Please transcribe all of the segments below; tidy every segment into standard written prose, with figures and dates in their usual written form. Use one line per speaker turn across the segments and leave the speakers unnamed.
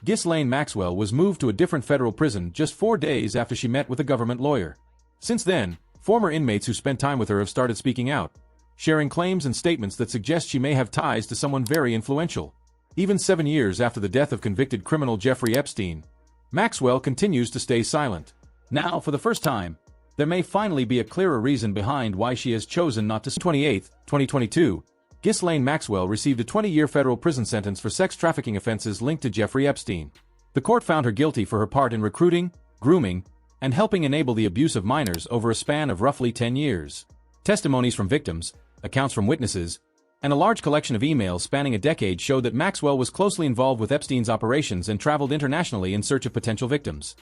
Ghislaine Maxwell was moved to a different federal prison just 4 days after she met with a government lawyer. Since then, former inmates who spent time with her have started speaking out, sharing claims and statements that suggest she may have ties to someone very influential. Even 7 years after the death of convicted criminal Jeffrey Epstein, Maxwell continues to stay silent. Now, for the first time, there may finally be a clearer reason behind why she has chosen not to. 28, 2022, Ghislaine Maxwell received a 20-year federal prison sentence for sex trafficking offenses linked to Jeffrey Epstein. The court found her guilty for her part in recruiting, grooming, and helping enable the abuse of minors over a span of roughly 10 years. Testimonies from victims, accounts from witnesses, and a large collection of emails spanning a decade showed that Maxwell was closely involved with Epstein's operations and traveled internationally in search of potential victims.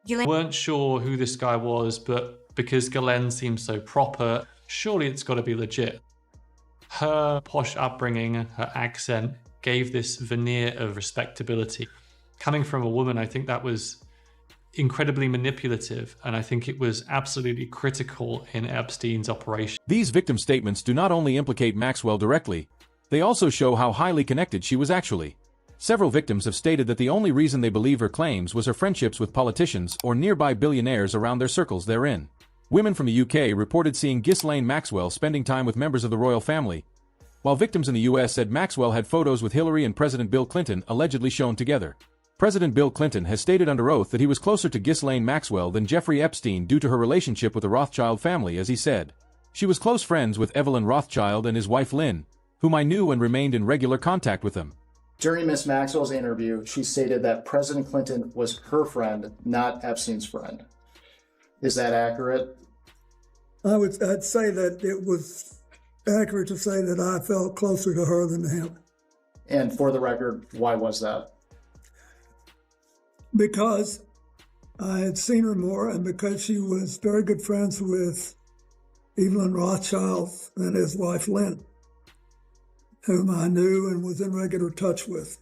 We weren't sure who this guy was, but because Ghislaine seems so proper, surely it's got to be legit. Her posh upbringing, her accent, gave this veneer of respectability. Coming from a woman, I think that was incredibly manipulative, and I think it was absolutely critical in Epstein's operation.
These victim statements do not only implicate Maxwell directly, they also show how highly connected she was actually. Several victims have stated that the only reason they believe her claims was her friendships with politicians or nearby billionaires around their circles therein. Women from the UK reported seeing Ghislaine Maxwell spending time with members of the royal family, while victims in the US said Maxwell had photos with Hillary and President Bill Clinton allegedly shown together. President Bill Clinton has stated under oath that he was closer to Ghislaine Maxwell than Jeffrey Epstein due to her relationship with the Rothschild family, as he said. She was close friends with Evelyn Rothschild and his wife Lynn, whom I knew and remained in regular contact with them.
During Ms. Maxwell's interview, she stated that President Clinton was her friend, not Epstein's friend. Is that accurate?
I'd say that it was accurate to say that I felt closer to her than to him.
And for the record, why was that?
Because I had seen her more and because she was very good friends with Evelyn Rothschild and his wife Lynn, whom I knew and was in regular touch with.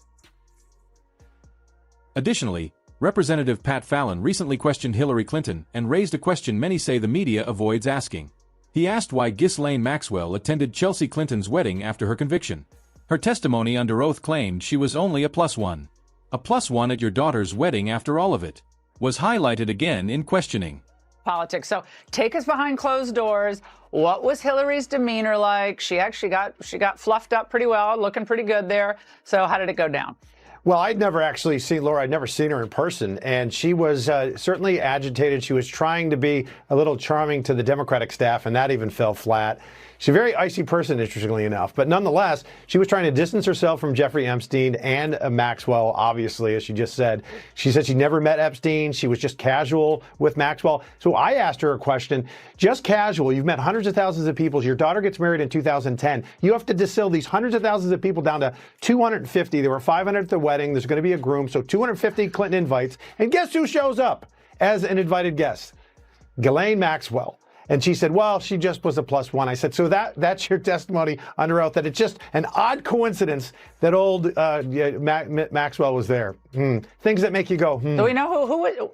Additionally, Representative Pat Fallon recently questioned Hillary Clinton and raised a question many say the media avoids asking. He asked why Ghislaine Maxwell attended Chelsea Clinton's wedding after her conviction. Her testimony under oath claimed she was only a +1. A +1 at your daughter's wedding after all of it, was highlighted again in questioning.
Politics. So take us behind closed doors. What was Hillary's demeanor like? She actually got fluffed up pretty well, looking pretty good there. So how did it go down?
Well, I'd never actually seen Laura. I'd never seen her in person, and she was certainly agitated. She was trying to be a little charming to the Democratic staff, and that even fell flat. She's a very icy person, interestingly enough. But nonetheless, she was trying to distance herself from Jeffrey Epstein and Maxwell, obviously, as she just said. She said she never met Epstein. She was just casual with Maxwell. So I asked her a question, just casual. You've met hundreds of thousands of people. Your daughter gets married in 2010. You have to distill these hundreds of thousands of people down to 250. There were 500 at the wedding. There's going to be a groom. So 250 Clinton invites. And guess who shows up as an invited guest? Ghislaine Maxwell. And she said, well, she just was a +1. I said, so that's your testimony under oath, that it's just an odd coincidence that old Maxwell was there. Things that make you go,
Do we know who was?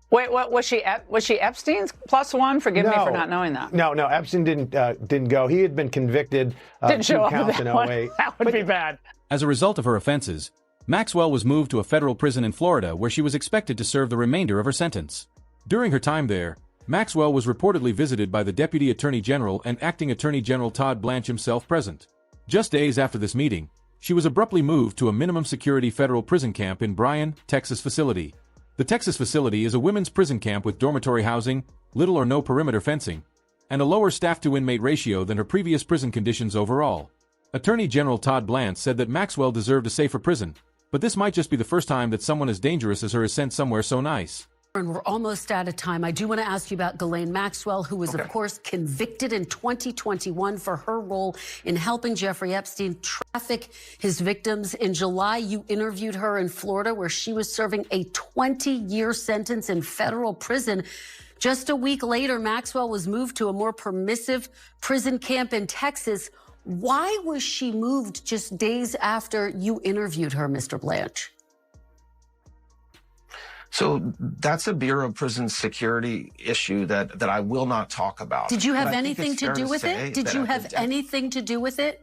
Wait, what was she? Was she Epstein's +1? Forgive me for not knowing that.
No, Epstein didn't go. He had been convicted.
Didn't show up
counts
in
in
that
08.
That would be bad.
As a result of her offenses, Maxwell was moved to a federal prison in Florida where she was expected to serve the remainder of her sentence. During her time there, Maxwell was reportedly visited by the Deputy Attorney General and Acting Attorney General Todd Blanche himself present. Just days after this meeting, she was abruptly moved to a minimum security federal prison camp in Bryan, Texas facility. The Texas facility is a women's prison camp with dormitory housing, little or no perimeter fencing, and a lower staff-to-inmate ratio than her previous prison conditions overall. Attorney General Todd Blanche said that Maxwell deserved a safer prison, but this might just be the first time that someone as dangerous as her is sent somewhere so nice.
And we're almost out of time. I do want to ask you about Ghislaine Maxwell, who was, of course, convicted in 2021 for her role in helping Jeffrey Epstein traffic his victims. In July, you interviewed her in Florida, where she was serving a 20-year sentence in federal prison. Just a week later, Maxwell was moved to a more permissive prison camp in Texas. Why was she moved just days after you interviewed her, Mr. Blanche?
So that's a Bureau of Prison Security issue that I will not talk about.
Did you have anything to do with it? Did you have anything to do with it?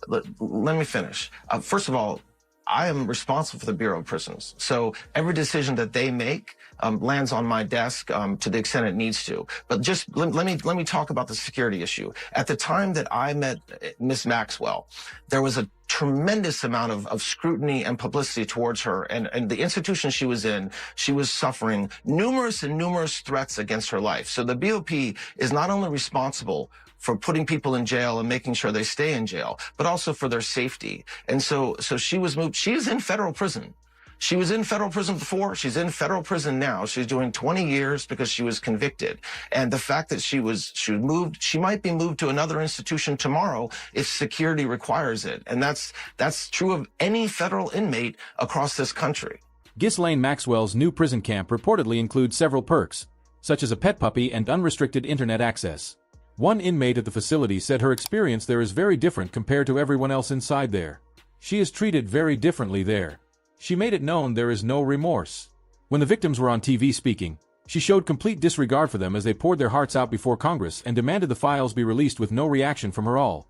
Let me finish. First of all, I am responsible for the Bureau of Prisons. So every decision that they make lands on my desk to the extent it needs to. But just let me talk about the security issue. At the time that I met Ms. Maxwell, there was a tremendous amount of scrutiny and publicity towards her. And the institution she was in, she was suffering numerous threats against her life. So the BOP is not only responsible for putting people in jail and making sure they stay in jail, but also for their safety. And so she was moved. She is in federal prison. She was in federal prison before. She's in federal prison now. She's doing 20 years because she was convicted. And the fact that she was moved, she might be moved to another institution tomorrow if security requires it. And that's true of any federal inmate across this country.
Ghislaine Maxwell's new prison camp reportedly includes several perks, such as a pet puppy and unrestricted internet access. One inmate at the facility said her experience there is very different compared to everyone else inside there. She is treated very differently there. She made it known there is no remorse. When the victims were on TV speaking, she showed complete disregard for them as they poured their hearts out before Congress and demanded the files be released with no reaction from her all.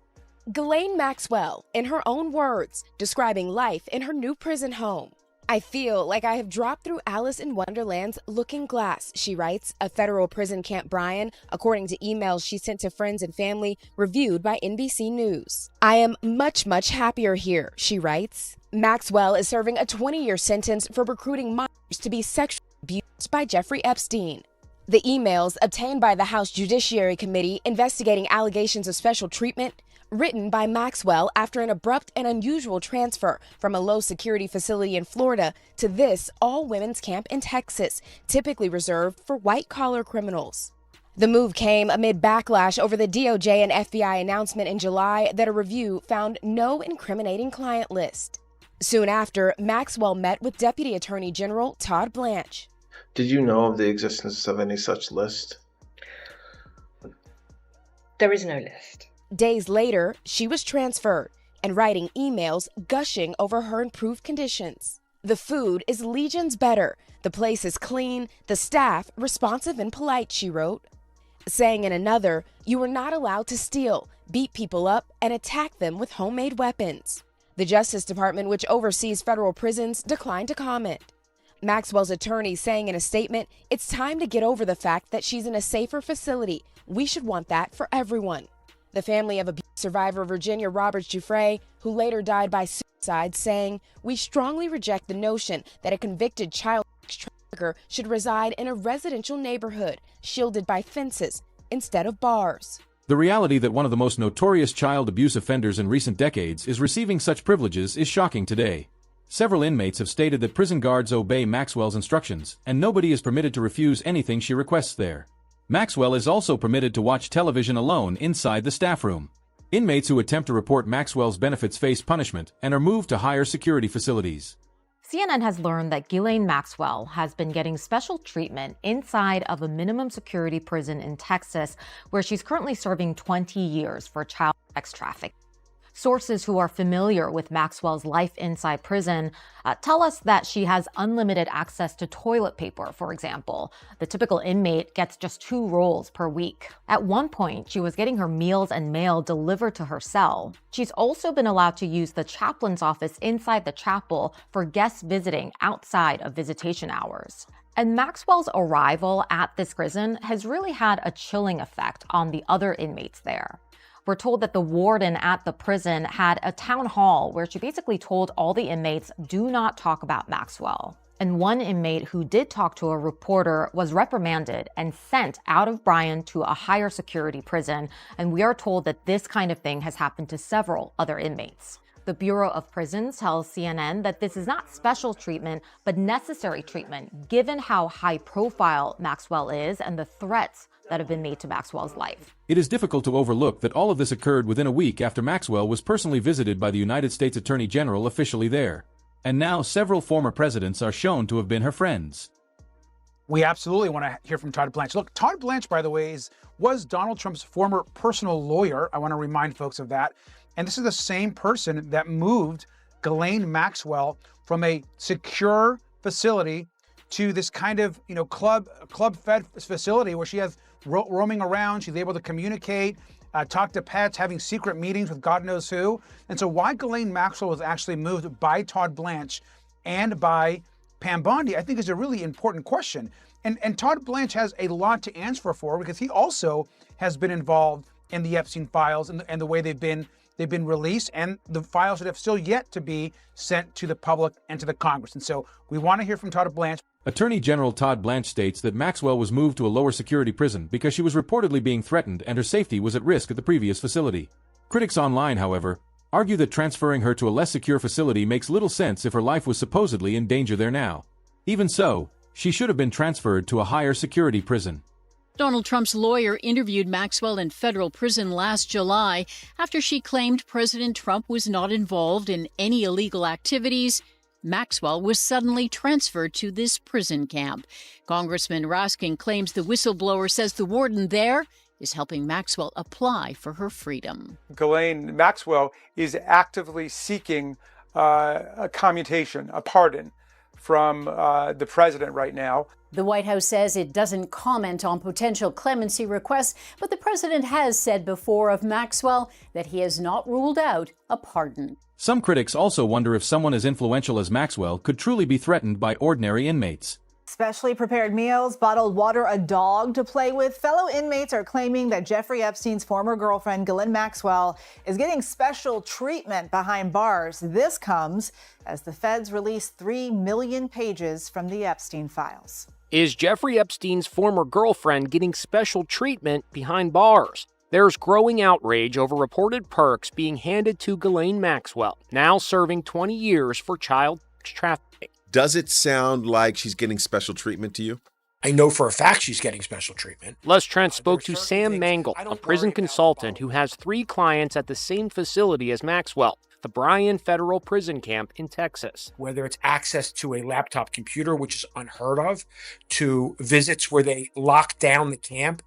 Ghislaine Maxwell, in her own words, describing life in her new prison home. I feel like I have dropped through Alice in Wonderland's looking glass, she writes, a federal prison Camp Bryan, according to emails she sent to friends and family, reviewed by NBC News. I am much happier here, she writes. Maxwell is serving a 20-year sentence for recruiting minors to be sexually abused by Jeffrey Epstein. The emails obtained by the House Judiciary Committee investigating allegations of special treatment, written by Maxwell after an abrupt and unusual transfer from a low-security facility in Florida to this all-women's camp in Texas, typically reserved for white-collar criminals. The move came amid backlash over the DOJ and FBI announcement in July that a review found no incriminating client list. Soon after, Maxwell met with Deputy Attorney General Todd Blanche.
Did you know of the existence of any such list?
There is no list.
Days later, she was transferred and writing emails gushing over her improved conditions. The food is legions better. The place is clean. The staff responsive and polite, she wrote. Saying in another, you are not allowed to steal, beat people up, and attack them with homemade weapons. The Justice Department, which oversees federal prisons, declined to comment. Maxwell's attorney saying in a statement, it's time to get over the fact that she's in a safer facility. We should want that for everyone. The family of abuse survivor Virginia Roberts Giuffre, who later died by suicide, saying, we strongly reject the notion that a convicted child trafficker should reside in a residential neighborhood, shielded by fences, instead of bars.
The reality that one of the most notorious child abuse offenders in recent decades is receiving such privileges is shocking today. Several inmates have stated that prison guards obey Maxwell's instructions, and nobody is permitted to refuse anything she requests there. Maxwell is also permitted to watch television alone inside the staff room. Inmates who attempt to report Maxwell's benefits face punishment and are moved to higher security facilities.
CNN has learned that Ghislaine Maxwell has been getting special treatment inside of a minimum security prison in Texas, where she's currently serving 20 years for child sex trafficking. Sources who are familiar with Maxwell's life inside prison tell us that she has unlimited access to toilet paper, for example. The typical inmate gets just 2 rolls per week. At one point, she was getting her meals and mail delivered to her cell. She's also been allowed to use the chaplain's office inside the chapel for guests visiting outside of visitation hours. And Maxwell's arrival at this prison has really had a chilling effect on the other inmates there. We're told that the warden at the prison had a town hall where she basically told all the inmates, do not talk about Maxwell. And one inmate who did talk to a reporter was reprimanded and sent out of Bryan to a higher security prison. And we are told that this kind of thing has happened to several other inmates. The Bureau of Prisons tells CNN that this is not special treatment, but necessary treatment, given how high profile Maxwell is and the threats that have been made to Maxwell's life.
It is difficult to overlook that all of this occurred within a week after Maxwell was personally visited by the United States Attorney General officially there. And now several former presidents are shown to have been her friends.
We absolutely want to hear from Todd Blanche. Look, Todd Blanche, by the way, was Donald Trump's former personal lawyer. I want to remind folks of that. And this is the same person that moved Ghislaine Maxwell from a secure facility to this kind of, club-fed facility where she has roaming around. She's able to communicate talked to pets, having secret meetings with God knows who. And so why Ghislaine Maxwell was actually moved by Todd Blanche and by Pam Bondi, I think is a really important question. And Todd Blanche has a lot to answer for because he also has been involved in the Epstein files and the way they've been released and the files that have still yet to be sent to the public and to the Congress. And so we want to hear from Todd Blanche.
Attorney General Todd Blanche states that Maxwell was moved to a lower security prison because she was reportedly being threatened and her safety was at risk at the previous facility. Critics online, however, argue that transferring her to a less secure facility makes little sense if her life was supposedly in danger there now. Even so, she should have been transferred to a higher security prison.
Donald Trump's lawyer interviewed Maxwell in federal prison last July after she claimed President Trump was not involved in any illegal activities. Maxwell was suddenly transferred to this prison camp. Congressman Raskin claims the whistleblower says the warden there is helping Maxwell apply for her freedom.
Ghislaine Maxwell is actively seeking a commutation, a pardon from the president right now.
The White House says it doesn't comment on potential clemency requests, but the president has said before of Maxwell that he has not ruled out a pardon.
Some critics also wonder if someone as influential as Maxwell could truly be threatened by ordinary inmates.
Specially prepared meals, bottled water, a dog to play with. Fellow inmates are claiming that Jeffrey Epstein's former girlfriend, Ghislaine Maxwell, is getting special treatment behind bars. This comes as the feds release 3 million pages from the Epstein files.
Is Jeffrey Epstein's former girlfriend getting special treatment behind bars? There's growing outrage over reported perks being handed to Ghislaine Maxwell, now serving 20 years for child sex trafficking.
Does it sound like she's getting special treatment to you?
I know for a fact she's getting special treatment.
Les Trent spoke to Sam Mangle, a prison consultant who has 3 clients at the same facility as Maxwell, the Bryan Federal Prison Camp in Texas.
Whether it's access to a laptop computer, which is unheard of, to visits where they lock down the camp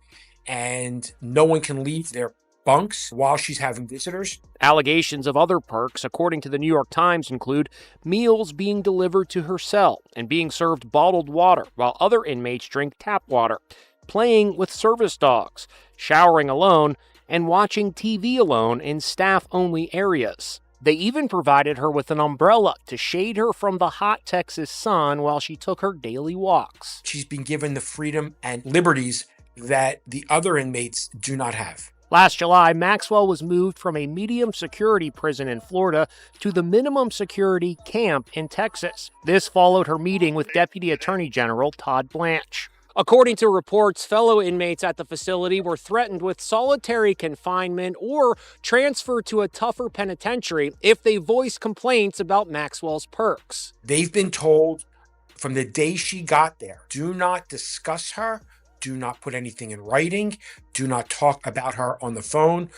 and no one can leave their bunks while she's having visitors.
Allegations of other perks, according to the New York Times, include meals being delivered to her cell and being served bottled water while other inmates drink tap water, playing with service dogs, showering alone, and watching TV alone in staff-only areas. They even provided her with an umbrella to shade her from the hot Texas sun while she took her daily walks.
She's been given the freedom and liberties that the other inmates do not have.
Last July, Maxwell was moved from a medium security prison in Florida to the minimum security camp in Texas. This followed her meeting with Deputy Attorney General Todd Blanche. According to reports, fellow inmates at the facility were threatened with solitary confinement or transferred to a tougher penitentiary if they voiced complaints about Maxwell's perks.
They've been told from the day she got there, do not discuss her, do not put anything in writing, do not talk about her on the phone,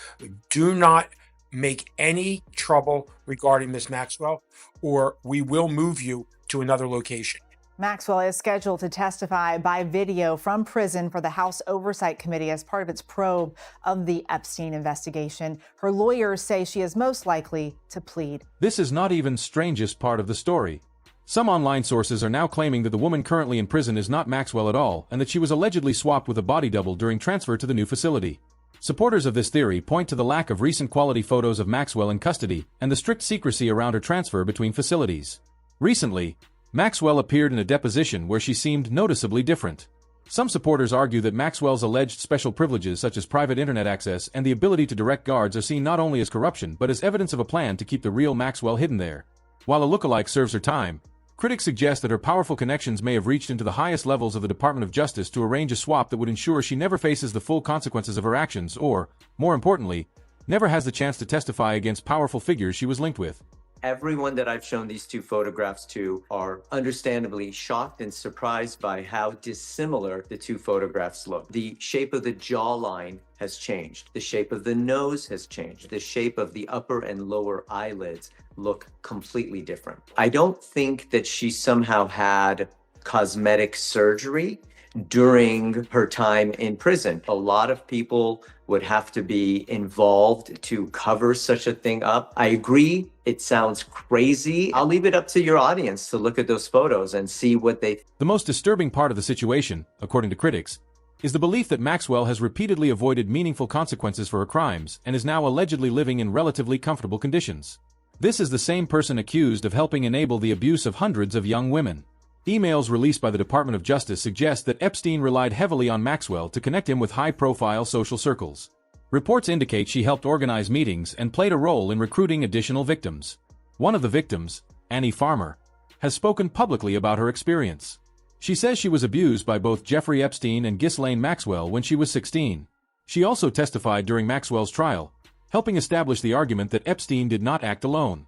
do not make any trouble regarding Miss Maxwell, or we will move you to another location.
Maxwell is scheduled to testify by video from prison for the House Oversight Committee as part of its probe of the Epstein investigation. Her lawyers say she is most likely to plead.
This is not even strangest part of the story. Some online sources are now claiming that the woman currently in prison is not Maxwell at all and that she was allegedly swapped with a body double during transfer to the new facility. Supporters of this theory point to the lack of recent quality photos of Maxwell in custody and the strict secrecy around her transfer between facilities. Recently, Maxwell appeared in a deposition where she seemed noticeably different. Some supporters argue that Maxwell's alleged special privileges such as private internet access and the ability to direct guards are seen not only as corruption but as evidence of a plan to keep the real Maxwell hidden there. While a lookalike serves her time, critics suggest that her powerful connections may have reached into the highest levels of the Department of Justice to arrange a swap that would ensure she never faces the full consequences of her actions or, more importantly, never has the chance to testify against powerful figures she was linked with.
Everyone that I've shown these 2 photographs to are understandably shocked and surprised by how dissimilar the 2 photographs look. The shape of the jawline has changed. The shape of the nose has changed. The shape of the upper and lower eyelids look completely different. I don't think that she somehow had cosmetic surgery during her time in prison. A lot of people would have to be involved to cover such a thing up. I agree, it sounds crazy. I'll leave it up to your audience to look at those photos and see what they...
The most disturbing part of the situation, according to critics, is the belief that Maxwell has repeatedly avoided meaningful consequences for her crimes and is now allegedly living in relatively comfortable conditions. This is the same person accused of helping enable the abuse of hundreds of young women. Emails released by the Department of Justice suggest that Epstein relied heavily on Maxwell to connect him with high-profile social circles. Reports indicate she helped organize meetings and played a role in recruiting additional victims. One of the victims, Annie Farmer, has spoken publicly about her experience. She says she was abused by both Jeffrey Epstein and Ghislaine Maxwell when she was 16. She also testified during Maxwell's trial, helping establish the argument that Epstein did not act alone.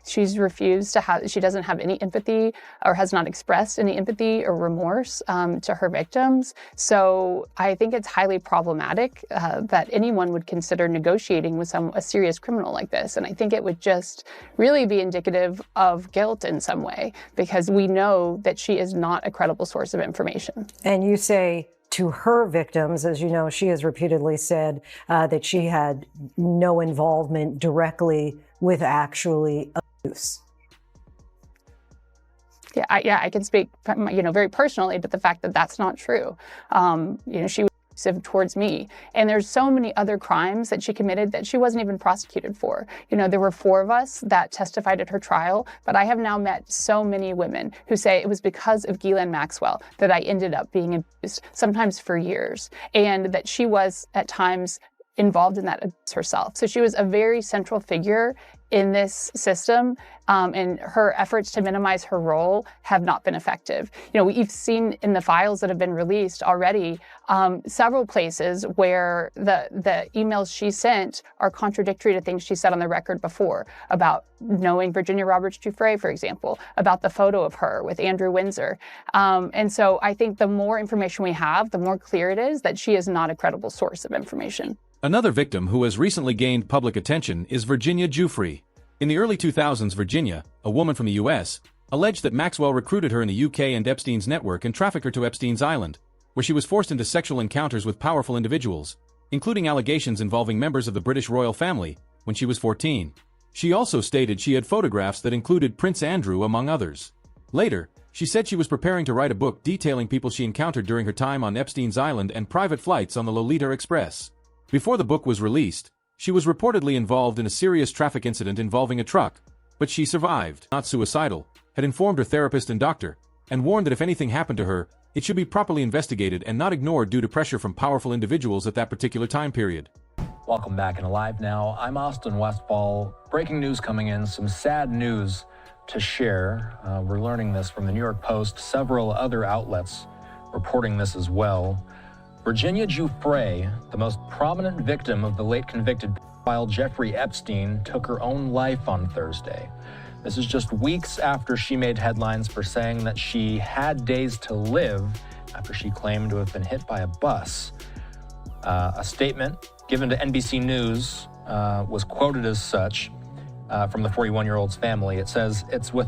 She's refused to have, she doesn't have any empathy or has not expressed any empathy or remorse to her victims. So I think it's highly problematic that anyone would consider negotiating with a serious criminal like this. And I think it would just really be indicative of guilt in some way, because we know that she is not a credible source of information.
And you say to her victims, as you know, she has repeatedly said that she had no involvement directly with actually abuse.
Yeah, I can speak, very personally, but the fact that that's not true. She was abusive towards me, and there's so many other crimes that she committed that she wasn't even prosecuted for. There were 4 of us that testified at her trial, but I have now met so many women who say it was because of Ghislaine Maxwell that I ended up being abused, sometimes for years, and that she was at times involved in that abuse herself. So she was a very central figure in this system, and her efforts to minimize her role have not been effective. We've seen in the files that have been released already several places where the emails she sent are contradictory to things she said on the record before about knowing Virginia Roberts Giuffre, for example, about the photo of her with Andrew Windsor. And so I think the more information we have, the more clear it is that she is not a credible source of information.
Another victim who has recently gained public attention is Virginia Giuffre. In the early 2000s, Virginia, a woman from the U.S., alleged that Maxwell recruited her in the UK and Epstein's network and trafficked her to Epstein's Island, where she was forced into sexual encounters with powerful individuals, including allegations involving members of the British royal family, when she was 14. She also stated she had photographs that included Prince Andrew among others. Later, she said she was preparing to write a book detailing people she encountered during her time on Epstein's Island and private flights on the Lolita Express. Before the book was released, she was reportedly involved in a serious traffic incident involving a truck, but she survived, not suicidal, had informed her therapist and doctor, and warned that if anything happened to her, it should be properly investigated and not ignored due to pressure from powerful individuals at that particular time period.
Welcome back in Alive Now. I'm Austin Westfall. Breaking news coming in, some sad news to share. We're learning this from the New York Post, several other outlets reporting this as well. Virginia Giuffre, the most prominent victim of the late convicted pedophile Jeffrey Epstein, took her own life on Thursday. This is just weeks after she made headlines for saying that she had days to live after she claimed to have been hit by a bus. A statement given to NBC News was quoted as such from the 41-year-old's family. It says, "It's with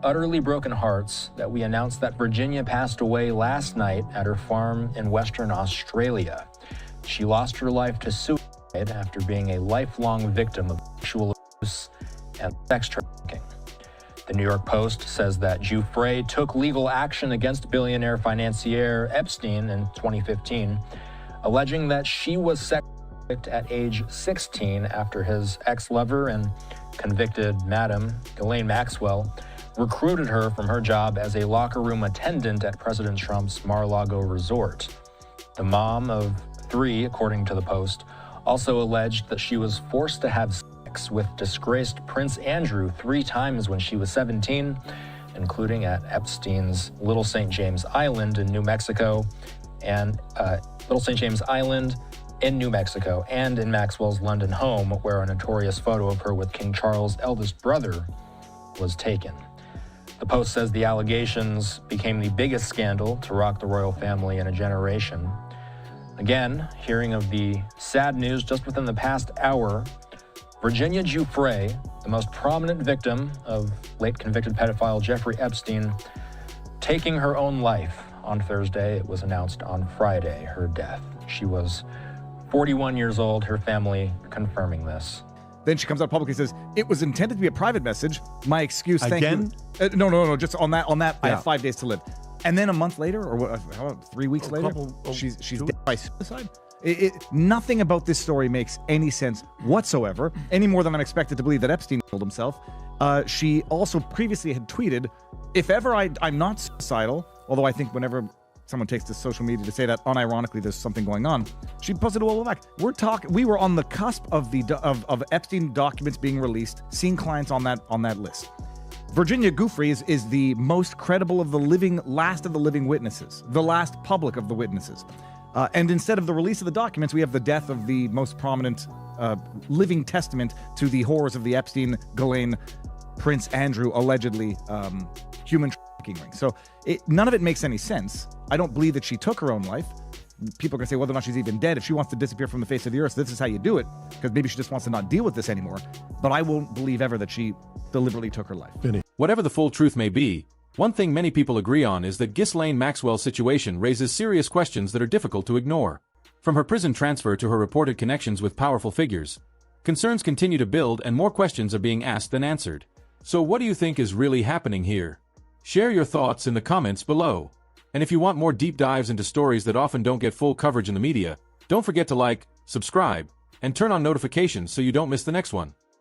utterly broken hearts that we announce that Virginia passed away last night at her farm in Western Australia. She lost her life to suicide after being a lifelong victim of sexual abuse and sex trafficking." The New York Post says that Giuffre took legal action against billionaire financier Epstein in 2015, alleging that she was sex trafficked at age 16 after his ex-lover and convicted madam, Ghislaine Maxwell, recruited her from her job as a locker room attendant at President Trump's Mar-a-Lago resort. The mom of 3, according to the Post, also alleged that she was forced to have sex with disgraced Prince Andrew 3 times when she was 17, including at Epstein's Little St. James Island in New Mexico, and Little St. James Island in New Mexico, and in Maxwell's London home, where a notorious photo of her with King Charles' eldest brother was taken. The Post says the allegations became the biggest scandal to rock the royal family in a generation. Again, hearing of the sad news just within the past hour, Virginia Giuffre, the most prominent victim of late convicted pedophile Jeffrey Epstein, taking her own life on Thursday. It was announced on Friday, her death. She was 41 years old, her family confirming this.
Then she comes out publicly and says, it was intended to be a private message. My excuse, thank
Again?
you. No, just on that, I have 5 days to live. And then a month later, or how about 3 weeks later, she's dead by suicide? Nothing about this story makes any sense whatsoever, any more than I'm expected to believe that Epstein killed himself. She also previously had tweeted, if ever I'm not suicidal, although I think whenever someone takes to social media to say that unironically there's something going on, she posted a while back. We were on the cusp of Epstein documents being released, seeing clients on that list. Virginia Giuffre is the most credible of the last of the living witnesses, the last public of the witnesses. And instead of the release of the documents, we have the death of the most prominent living testament to the horrors of the Epstein, Ghislaine, Prince Andrew, allegedly human trafficking ring. So none of it makes any sense. I don't believe that she took her own life. People are going to say whether or not she's even dead. If she wants to disappear from the face of the earth, this is how you do it, because maybe she just wants to not deal with this anymore. But I won't believe ever that she deliberately took her life.
Whatever the full truth may be, one thing many people agree on is that Ghislaine Maxwell's situation raises serious questions that are difficult to ignore. From her prison transfer to her reported connections with powerful figures, concerns continue to build and more questions are being asked than answered. So what do you think is really happening here? Share your thoughts in the comments below. And if you want more deep dives into stories that often don't get full coverage in the media, don't forget to like, subscribe, and turn on notifications so you don't miss the next one.